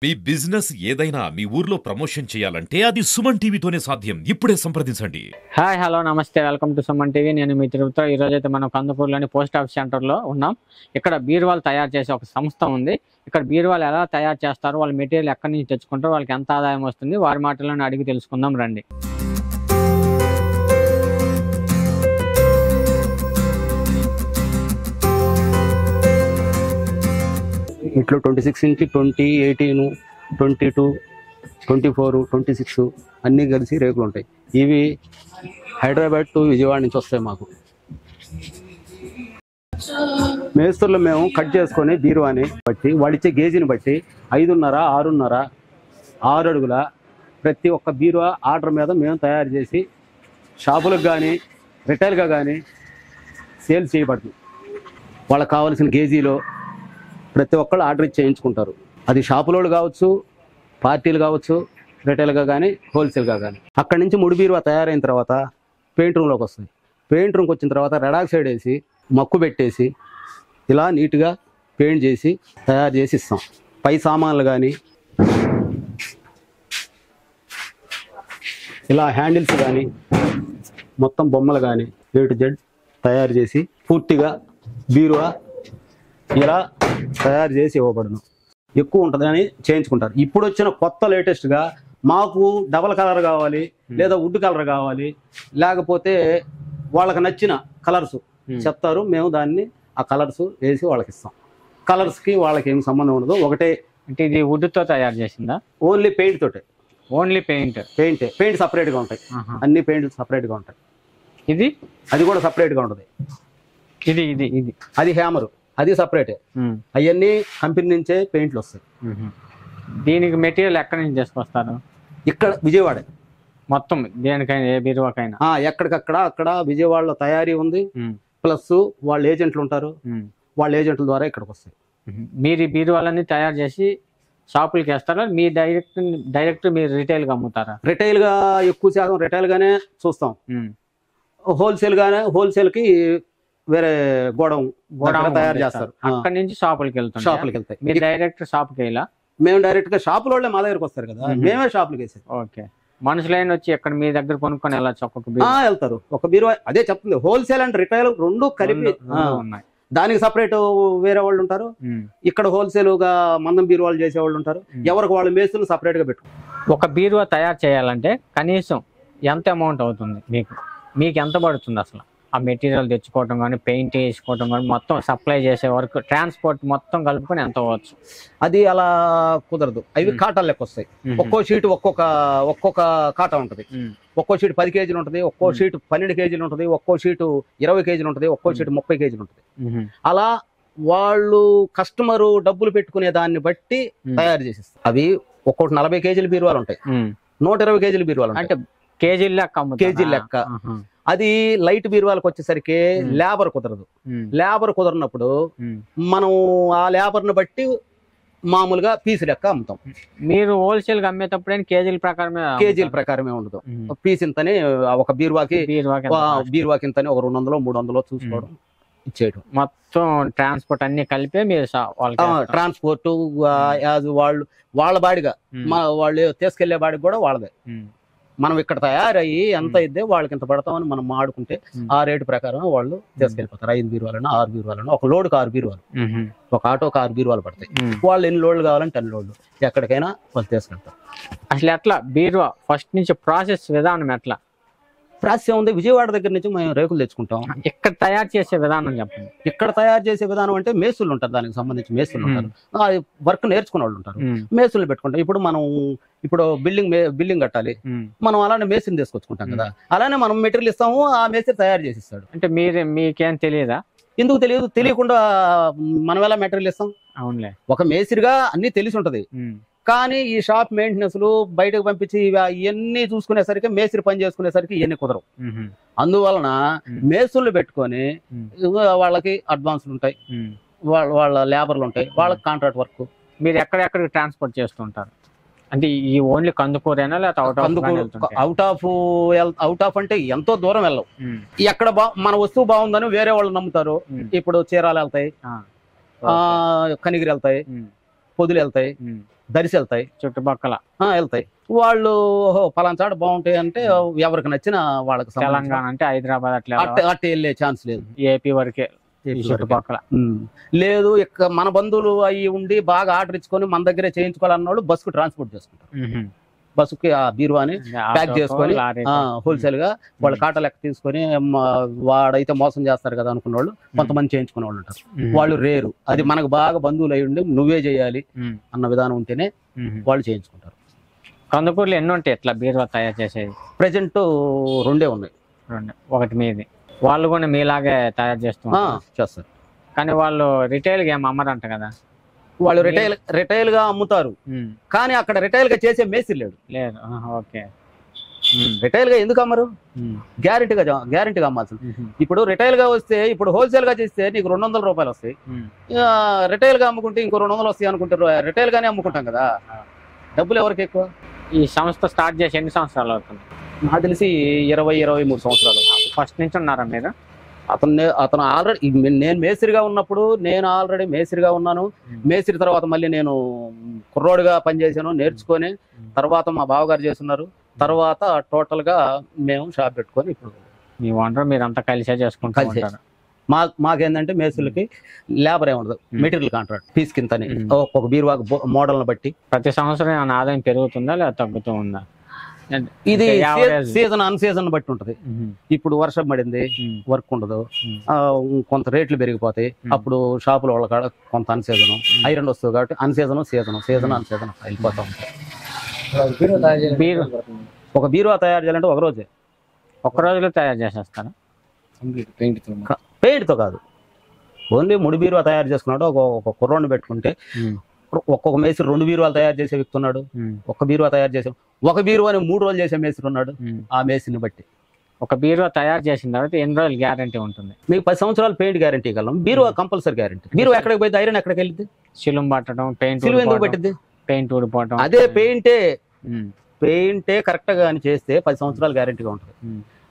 మీ business ఏదైనా మీ ఊర్లో promotion చేయాలంటే అది సుమన్ టీవీతోనే సాధ్యం. ఇప్పుడే సంప్రదించండి. హాయ్ హలో నమస్తే, వెల్కమ్ టు సుమన్ టీవీ. నేను మీ తిరుపతిలో. ఈరోజు అయితే మనం కందుకూరులోని పోస్ట్ ఆఫీస్ సెంటర్లో ఉన్నాం. ఇక్కడ బీరువాలు తయారు చేసే ఒక సంస్థ ఉంది. ఇక్కడ బీరువాలు ఎలా తయారు చేస్తారు, వాళ్ళ మెటీరియల్ ఎక్కడి నుంచి తెచ్చుకుంటారు, వాళ్ళకి ఎంత ఆదాయం వస్తుంది, వారి మాటలను అడిగి తెలుసుకుందాం రండి. ఇట్లా 26 ఇంచ్ 20, 18, 22, 24, 26 అన్నీ కలిసి రేకులు ఉంటాయి. ఇవి హైదరాబాద్ టు విజయవాడ నుంచి వస్తాయి మాకు. మేస్తుల్లో మేము కట్ చేసుకొని బీరువాని బట్టి వాడిచ్చే గేజీని బట్టి 5.5, 6.5, 6 అడుగుల ప్రతి ఒక్క బీరువా ఆర్డర్ మీద మేము తయారు చేసి షాపులకు కానీ రిటైల్గా కానీ సేల్ చేయబడుతుంది. వాళ్ళకి కావాల్సిన గేజీలో ప్రతి ఒక్కళ్ళు ఆర్డర్ ఇచ్చి చేయించుకుంటారు. అది షాపులోళ్ళు కావచ్చు, పార్టీలు కావచ్చు, రిటైల్గా కానీ హోల్సేల్గా కానీ. అక్కడి నుంచి ముడి బీరువా తయారైన తర్వాత పెయింట్ రూమ్లోకి వస్తుంది. పెయింట్ రూమ్కి వచ్చిన తర్వాత రెడాక్సైడ్ వేసి మక్కు పెట్టేసి ఇలా నీట్గా పెయింట్ చేసి తయారు చేసి ఇస్తాం. పై సామాన్లు కానీ ఇలా హ్యాండిల్స్ కానీ మొత్తం బొమ్మలు కానీ A to Z తయారు చేసి పూర్తిగా బీరువా ఇలా తయారు చేసి ఇవ్వబడును. ఎక్కువ ఉంటుందని చేయించుకుంటారు. ఇప్పుడు వచ్చిన కొత్త లేటెస్ట్గా మాకు డబల్ కలర్ కావాలి, లేదా వుడ్ కలర్ కావాలి, లేకపోతే వాళ్ళకి నచ్చిన కలర్స్ చెప్తారు. మేము దాన్ని ఆ కలర్స్ వేసి వాళ్ళకి ఇస్తాం. కలర్స్కి వాళ్ళకి ఏం సంబంధం ఉండదు. ఒకటే. అంటే ఇది వుడ్తో తయారు చేసిందా? ఓన్లీ పెయింట్ తోటే. ఓన్లీ పెయింట్ సపరేట్గా ఉంటాయి. అన్ని పెయింట్లు సపరేట్గా ఉంటాయి. ఇది అది కూడా సపరేట్గా ఉంటుంది. ఇది ఇది ఇది అది హ్యామరు, అది సపరేటే. అవన్నీ కంపెనీ నుంచే పెయింట్లు వస్తాయి. దీనికి మెటీరియల్ ఎక్కడి నుంచి తీసుకొస్తారు? ఇక్కడ విజయవాడ మొత్తం దేనికైనా, ఏ బీరువాకైనా ఎక్కడికక్కడ అక్కడ విజయవాడలో తయారీ ఉంది. ప్లస్ వాళ్ళ ఏజెంట్లు ఉంటారు. వాళ్ళ ఏజెంట్ల ద్వారా ఇక్కడికి వస్తాయి. మీరు ఈ బీరువాలన్నీ తయారు చేసి షాపులకి వేస్తారా? మీ డైరెక్ట్ మీరు రిటైల్గా అమ్ముతారా? రిటైల్గా ఎక్కువ శాతం రిటైల్గానే చూస్తాం. హోల్సేల్కి వేరే గోడౌన్ తయారు చేస్తారు. అక్కడ నుంచి షాపులకి వెళ్తాయి. మీరు డైరెక్ట్ షాప్కి వెళ్ళా? మేము డైరెక్ట్ గా షాపుల వాళ్ళే మా దగ్గరకు వస్తారు కదా, మేమే షాపులకి వేసాం. ఓకే. మనుషులైన వచ్చి ఇక్కడ మీ దగ్గర కొనుక్కొని వెళ్ళచ్చు. వెళ్తారు. ఒక బీరువా అదే చెప్తుంది, హోల్సేల్ అండ్ రిటైల్ రెండు కలిపి ఉన్నాయి. దానికి సపరేట్ వేరే వాళ్ళు ఉంటారు. ఇక్కడ హోల్సేల్ గా మందం బీరువాలు చేసే వాళ్ళు ఉంటారు. ఎవరికి వాళ్ళు మేస్తులు సపరేట్ గా పెట్టుకుంటారు. ఒక బీరువా తయారు చేయాలంటే కనీసం ఎంత అమౌంట్ అవుతుంది? మీకు ఎంత పడుతుంది అసలు? ఆ మెటీరియల్ తెచ్చుకోవటం కానీ, పెయింట్ వేసుకోవటం కానీ, మొత్తం సప్లై చేసే వరకు, ట్రాన్స్పోర్ట్ మొత్తం కలుపుకొని ఎంత అవ్వచ్చు? అది అలా కుదరదు. అవి కాటాలు లెక్క వస్తాయి. ఒక్కో షీట్ ఒక్కొక్క కాటా ఉంటుంది. ఒక్కో షీట్ 10 కేజీలు ఉంటుంది, ఒక్కో షీట్ 12 కేజీలు ఉంటుంది, ఒక్కో షీటు 20 కేజీలు ఉంటుంది, ఒక్కో షీట్ 30 కేజీలు ఉంటుంది. అలా వాళ్ళు కస్టమరు డబ్బులు పెట్టుకునే దాన్ని బట్టి తయారు చేసిస్తారు. అవి ఒక్కొక్కటి 40 కేజీల బీరువాలు ఉంటాయి, 120 కేజీల బీరువాలు ఉంటాయి. అంటే కేజీల లెక్క. అది లైట్ బీరువాలకు వచ్చేసరికి లేబర్ కుదరదు. లేబర్ కుదరనప్పుడు మనం ఆ లేబర్ని బట్టి మామూలుగా పీసు లెక్క అమ్ముతాం. మీరు హోల్సేల్ గా అమ్మేటప్పుడు కేజీల ప్రకారమే ఉండదు. పీస్ ఇంతని ఒక బీరువాకి ఇంతని ఒక 200, 300 చూసుకోవడం, ఇచ్చేయడం. మొత్తం ట్రాన్స్పోర్ట్ అన్ని కలిపే మీరు ట్రాన్స్పోర్ట్ వాళ్ళ బాడిగా, వాళ్ళు తీసుకెళ్లే బాడికి కూడా వాళ్ళదే. మనం ఇక్కడ తయారయ్యి ఎంత అయితే వాళ్ళకి ఇంత పడతామని మనం ఆడుకుంటే ఆ రేటు ప్రకారం వాళ్ళు తీసుకెళ్ళిపోతారు. 5 బీరువాలను, 6 బీరువాలను, ఒక లోడ్కి 6 బీరువాలు, ఒక ఆటోకి 6 బీరువాలు పడతాయి. వాళ్ళు ఎన్ని లోడ్లు కావాలంటే 10 లోడ్లు ఎక్కడికైనా వాళ్ళు తీసుకెళ్తారు. అసలు ఎట్లా బీరువా ఫస్ట్ నుంచి ప్రాసెస్ విధానం ఎట్లా? ప్రాసెస్ ఉంది. విజయవాడ దగ్గర నుంచి మేము రేకులు తెచ్చుకుంటాం. ఇక్కడ తయారు చేసే విధానం చెప్పండి. ఇక్కడ తయారు చేసే విధానం అంటే మేస్తులు ఉంటారు, దానికి సంబంధించి మేస్తులు ఉంటారు, వర్క్ నేర్చుకునే వాళ్ళు ఉంటారు, మేస్తులు పెట్టుకుంటాం. ఇప్పుడు బిల్డింగ్ కట్టాలి, మనం అలానే మేస్త్రిని తీసుకొచ్చుకుంటాం కదా, అలానే మనం మెటీరియల్ ఇస్తాము, ఆ మేస్త్రి తయారు చేసి ఇస్తాడు. అంటే మీకేం తెలియదా? ఎందుకు తెలియదు? తెలియకుండా మనం ఎలా మెటీరియల్ ఇస్తాం? అవునులే. ఒక మేస్త్రిగా అన్ని తెలిసి ఉంటది, కానీ ఈ షాప్ మెయింటెనెన్స్లు బయటకు పంపించి ఇవన్నీ చూసుకునేసరికి, మేస్త్రి పని చేసుకునేసరికి ఇవన్నీ కుదరవు. అందువలన మేస్త్రులు పెట్టుకొని వాళ్ళకి అడ్వాన్స్లు ఉంటాయి, వాళ్ళ లేబర్లు ఉంటాయి, వాళ్ళకి కాంట్రాక్ట్ వర్క్. మీరు ఎక్కడెక్కడికి ట్రాన్స్పోర్ట్ చేస్తుంటారు? అంటే ఈ ఓన్లీ కందుకూరేనా, లేకపోతే అవుట్ ఆఫ్ అంటే ఎంతో దూరం వెళ్ళవు. ఎక్కడ మన వస్తువు బాగుందని వేరే వాళ్ళు నమ్ముతారు. ఇప్పుడు చీరాలు వెళ్తాయి, కనిగిరి వెళ్తాయి, పొదులు వెళ్తాయి, దరిసి వెళ్తాయి, చుట్టుపక్కల వెళ్తాయి. వాళ్ళు ఓహో పలానా చాట బాగుంటాయి అంటే ఎవరికి నచ్చిన వాళ్ళకి తెలంగాణ అంటే హైదరాబాద్ అట్లా అట్టే వెళ్ళే ఛాన్స్ లేదు. ఏపీ వరకే చుట్టుపక్కల. లేదు మన బంధువులు అవి ఉండి బాగా ఆర్డర్ ఇచ్చుకొని మన దగ్గరే చేయించుకోవాలన్న వాళ్ళు బస్సుకు ట్రాన్స్పోర్ట్ చేసుకుంటారు. బస్సుకి ఆ బీరువాని ప్యాక్ చేసుకొని హోల్సేల్ గా వాళ్ళ కాట లెక్క తీసుకొని వాడైతే మోసం చేస్తారు కదా అనుకున్న వాళ్ళు కొంతమంది చేయించుకునే వాళ్ళు ఉంటారు. వాళ్ళు రేరు. అది మనకు బాగా బంధువులు అయి ఉండి నువ్వే చేయాలి అన్న విధానం ఉంటేనే వాళ్ళు చేయించుకుంటారు. కందుకూరులో ఎన్ని ఉంటాయి ఇట్లా బీరువా తయారు చేసేది? ప్రెసెంట్ 2 ఉన్నాయి. ఒకటి మీది. వాళ్ళు కూడా మీలాగే తయారు చేస్తారు. కానీ వాళ్ళు రిటైల్ గా ఏమి అమ్మరంట కదా? వాళ్ళు రిటైల్ గా అమ్ముతారు, కానీ అక్కడ రిటైల్ గా చేసే మేస్త్రి లేడు. ఓకే. రిటైల్ గా ఎందుకు అమ్మరు? గ్యారెంటీగా అమ్మాల్సింది. ఇప్పుడు రిటైల్ గా వస్తే, ఇప్పుడు హోల్సేల్ గా చేస్తే నీకు 200 రూపాయలు వస్తాయి. రిటైల్ గా అమ్ముకుంటే ఇంకో 200 వస్తాయి అనుకుంటారు. రిటైల్ గానే అమ్ముకుంటాం కదా, డబ్బులు ఎవరికి ఎక్కువ? ఈ సంస్థ స్టార్ట్ చేసి ఎన్ని సంవత్సరాలు అవుతుంది? నాకు తెలిసి 20-23 సంవత్సరాలు. ఫస్ట్ నుంచి ఉన్నారా మీరు? అతను ఆల్రెడీ నేను మేస్త్రిగా ఉన్నప్పుడు నేను ఆల్రెడీ మేస్త్రిగా ఉన్నాను. మేస్త్రి తర్వాత మళ్ళీ నేను కుర్రోడుగా పనిచేసాను, నేర్చుకొని తర్వాత మా బావగారు చేస్తున్నారు. తర్వాత టోటల్ గా మేము షాప్ పెట్టుకొని ఇప్పుడు మీ ఓనర్ మీరంతా కలిసే చేసుకుంటారు. మాకేంటంటే మేస్త్రులకి లేబర్ ఏముండదు, మెటీరియల్ కాంట్రాక్ట్ పీస్ కిందని ఒక బీరువా మోడల్ బట్టి. ప్రతి సంవత్సరం ఏమైనా ఆదాయం పెరుగుతుందా లేదా తగ్గుతూ ఉందా? ఇది సీజన్ అన్ సీజన్ బట్టి ఉంటది. ఇప్పుడు వర్షం పడింది, వర్క్ ఉండదు, కొంత రేట్లు పెరిగిపోతాయి. అప్పుడు షాపుల వాళ్ళ కాడ కొంత అన్ సీజన్, ఐరన్ వస్తుంది కాబట్టి అన్ సీజన్ సీజన్ అన్ సీజన్ వెళ్ళిపోతా ఉంటాయి. ఒక బీరువా తయారు చేయాలంటే ఒక రోజులో తయారు చేసేస్తారా? పెయింట్ తో కాదు, ఓన్లీ ముడి బీరువా తయారు చేసుకున్నాడు. ఒక కుర్రోడ్ని పెట్టుకుంటే ఒక్కొక్క మేస్త్రి 2 బీరువాలు తయారు చేసే వ్యక్తి ఉన్నాడు. ఒక బీరువా తయారు చేసే, ఒక బీరువాని 3 రోజులు చేసే మేస్త్రి ఉన్నాడు. ఆ మేస్త్రిని బట్టి ఒక బీరువా తయారు చేసిన తర్వాత ఎన్ని రోజులు గ్యారంటీ ఉంటుంది? మీకు 10 సంవత్సరాలు పెయింట్ గ్యారంటీ ఇవ్వగలం. బీరువా కంపల్సరీ గ్యారంటీ. బీరువా ఎక్కడికి పోయింది, ఐరన్ ఎక్కడికి వెళ్ళింది? శిలుం పట్టడం, పెయింట్ ఎందుకు పట్టింది? పెయింట్ ఊడిపోవడం. అదే పెయింటే కరెక్ట్ గా అని చేస్తే 10 సంవత్సరాలు గ్యారంటీగా ఉంటుంది.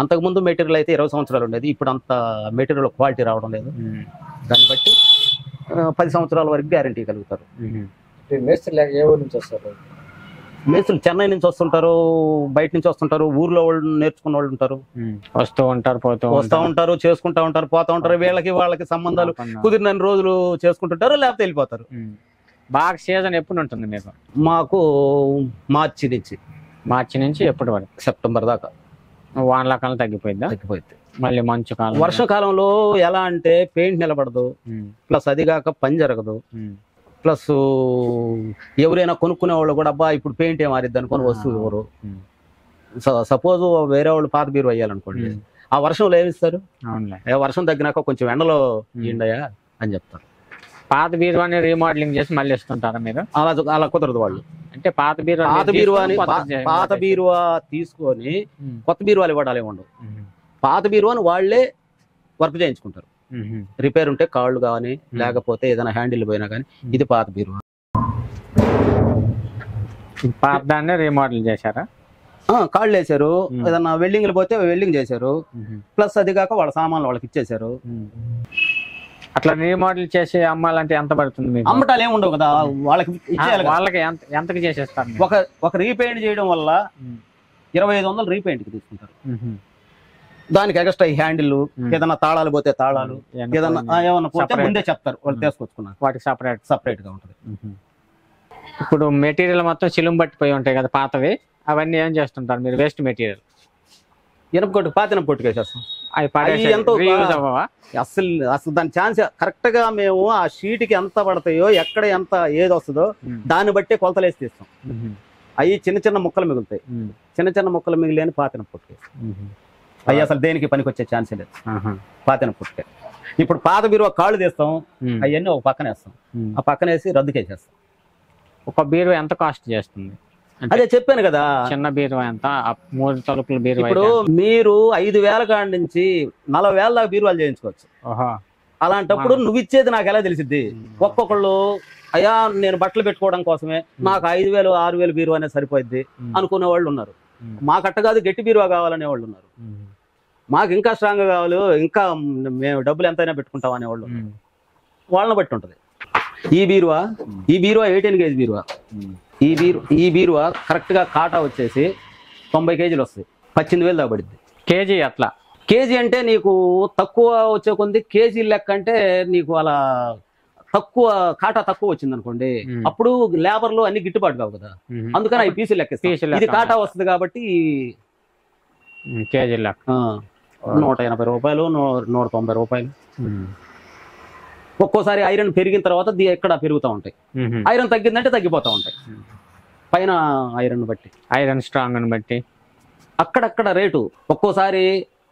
అంతకుముందు మెటీరియల్ అయితే 20 సంవత్సరాలు ఉండేది. ఇప్పుడు అంత మెటీరియల్ క్వాలిటీ రావడం లేదు. దాన్ని బట్టి 10 సంవత్సరాల వరకు గ్యారంటీ కలుగుతారు. మేస్త్రులు చెన్నై నుంచి వస్తుంటారు, బయట నుంచి వస్తుంటారు, ఊర్లో వాళ్ళు నేర్చుకున్న వాళ్ళు ఉంటారు. వస్తూ ఉంటారు, చేసుకుంటా ఉంటారు, పోతా ఉంటారు. వాళ్ళకి సంబంధాలు కుదిరిన రోజులు చేసుకుంటుంటారు, లేకపోతే వెళ్ళిపోతారు. బాగా సీజన్ ఎప్పుడు ఉంటుంది మీకు? మాకు మార్చి నుంచి ఎప్పటి వరకు? సెప్టెంబర్ దాకా. వానకాలం తగ్గిపోయింది. మళ్ళీ మంచు కాలం, వర్షాకాలంలో ఎలా అంటే పెయింట్ నిలబడదు, ప్లస్ అది కాక పని జరగదు, ప్లస్ ఎవరైనా కొనుక్కునే వాళ్ళు కూడా అబ్బా ఇప్పుడు పెయింట్ ఏం మారిద్ది అనుకుని వస్తువు ఎవరు. సపోజ్ వేరే వాళ్ళు పాత బీరు వేయాలనుకోండి, ఆ వర్షంలో ఏమిస్తారు? వర్షం తగ్గినాక కొంచెం ఎండలో ఇండయా అని చెప్తారు. పాత బీరువాని రీమోడలింగ్ చేసి మళ్ళీ ఇస్తుంటారా మీరు? అలా కుదరదు. వాళ్ళు అంటే పాత బీరువా తీసుకొని కొత్త బీరువాలు ఇవ్వడాలు ఉండవు. పాత బీరువాని వాళ్లే వర్క్ చేయించుకుంటారు. రిపేర్ ఉంటే కాళ్ళు కానీ లేకపోతే ఏదైనా హ్యాండిల్ పోయినా కానీ ఇది పాత బీరువా. పాత దాన్ని రీమోడల్ చేశారా? కాళ్ళు వేసారు, ఏదన్నా వెల్డింగ్లు పోతే వెల్డింగ్ చేశారు, ప్లస్ అది కాక వాళ్ళ సామాన్లు వాళ్ళకి ఇచ్చేసారు. అట్లా రీమోడల్ చేసి అమ్మాలంటే ఎంత పడుతుంది? అమ్మటాలు ఏమి ఉండవు కదా, వాళ్ళకి ఎంతకి చేసేస్తారు? ఒక రీపెయింట్ చేయడం వల్ల 2500 రీపెయింట్ కి తీసుకుంటారు. దానికి ఎక్స్ట్రా హ్యాండిల్, ఏదన్నా తాళాలు పోతే తాళాలు, ఏమన్నా పోతే ముందే చెప్తారు, వాళ్ళు తీసుకొచ్చుకున్నారు. వాటికి సపరేట్ గా ఉంటుంది. ఇప్పుడు మెటీరియల్ మొత్తం చిలుం పట్టిపోయి ఉంటాయి కదా పాతవి, అవన్నీ ఏం చేస్తుంటారు మీరు? వేస్ట్ మెటీరియల్ పాతిన పొట్టుకేసేస్తాం. అసలు దాని ఛాన్స్ కరెక్ట్ గా మేము ఆ షీట్ కి ఎంత పడతాయో, ఎక్కడ ఎంత ఏది వస్తుందో దాన్ని బట్టి కొలతలేసి తీస్తాం. అవి చిన్న చిన్న ముక్కలు మిగులుతాయి. చిన్న ముక్కలు మిగిలిన పాతిన పొట్టుకేస్తాం. అవి అసలు దేనికి పనికి వచ్చే ఛాన్సే లేదు. పాతిన పుట్టే. ఇప్పుడు పాత బీరువా కాళ్ళు తీస్తాం, అవన్నీ ఒక పక్కన వేస్తాం, ఆ పక్కన వేసి రద్దుకేసేస్తాం. ఒక బీరువా ఎంత కాస్ట్ చేస్తుంది? అదే చెప్పాను కదా, చిన్న బీరువా ఎంత? 3 తలుపుల బీరువా. ఇప్పుడు మీరు 5,000 కాడి నుంచి 40,000 దాకా బీరువాలు చేయించుకోవచ్చు. అలాంటప్పుడు నువ్వు ఇచ్చేది నాకు ఎలా తెలిసిద్ది? ఒక్కొక్కళ్ళు అయ్యా నేను బట్టలు పెట్టుకోవడం కోసమే నాకు 5,000 6,000 బీరువా అనేది సరిపోద్ది అనుకునే వాళ్ళు ఉన్నారు. మాకు అట్ట కాదు, గట్టి బీరువా కావాలనే వాళ్ళు ఉన్నారు. మాకు ఇంకా స్ట్రాంగ్ కావాలి, ఇంకా మేము డబ్బులు ఎంతైనా పెట్టుకుంటాం అనేవాళ్ళు. వాళ్ళని బట్టి ఉంటుంది. ఈ బీరువా 18 కేజీ బీరువా. ఈ బీరువా కరెక్ట్ గా కాటా వచ్చేసి 90 కేజీలు వస్తాయి. 18,000 దాకా పడుద్ది కేజీ అట్లా. కేజీ అంటే నీకు తక్కువ వచ్చే కొంది కేజీ లెక్క అంటే నీకు అలా తక్కువ కాటా తక్కువ వచ్చింది అనుకోండి, అప్పుడు లేబర్లు అన్ని గిట్టుబాటు కావు కదా, అందుకని అవి పీసులు లెక్క. ఇది కాటా వస్తుంది కాబట్టి కేజీ లెక్క 180 రూపాయలు, 190 రూపాయలు. ఒక్కోసారి ఐరన్ పెరిగిన తర్వాత ఎక్కడ పెరుగుతూ ఉంటాయి, ఐరన్ తగ్గిందంటే తగ్గిపోతూ ఉంటాయి. పైన ఐరన్ బట్టి, ఐరన్ స్ట్రాంగ్ అని బట్టి అక్కడక్కడ రేటు ఒక్కోసారి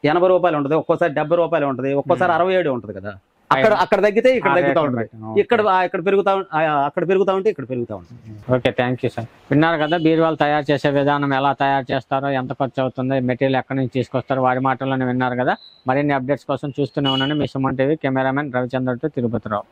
80 రూపాయలు ఉంటుంది, ఒక్కోసారి 70 రూపాయలు ఉంటుంది, ఒక్కోసారి 67 ఉంటుంది కదా. అక్కడ తగ్గితే ఇక్కడ తగ్గుతూ ఉంటుంది, ఇక్కడ పెరుగుతా ఉంటే ఇక్కడ పెరుగుతూ ఉంటుంది. Okay, thank you sir. విన్నారు కదా బీరువాలు తయారు చేసే విధానం, ఎలా తయారు చేస్తారో, ఎంత ఖర్చు అవుతుందో, మెటీరియల్ ఎక్కడి నుంచి తీసుకొస్తారో వారి మాటల్లోనే విన్నారు కదా. మరిన్ని అప్డేట్స్ కోసం చూస్తూనే ఉండండి మీ Suman TV. Cameraman Ravichandra to Tirupathirao.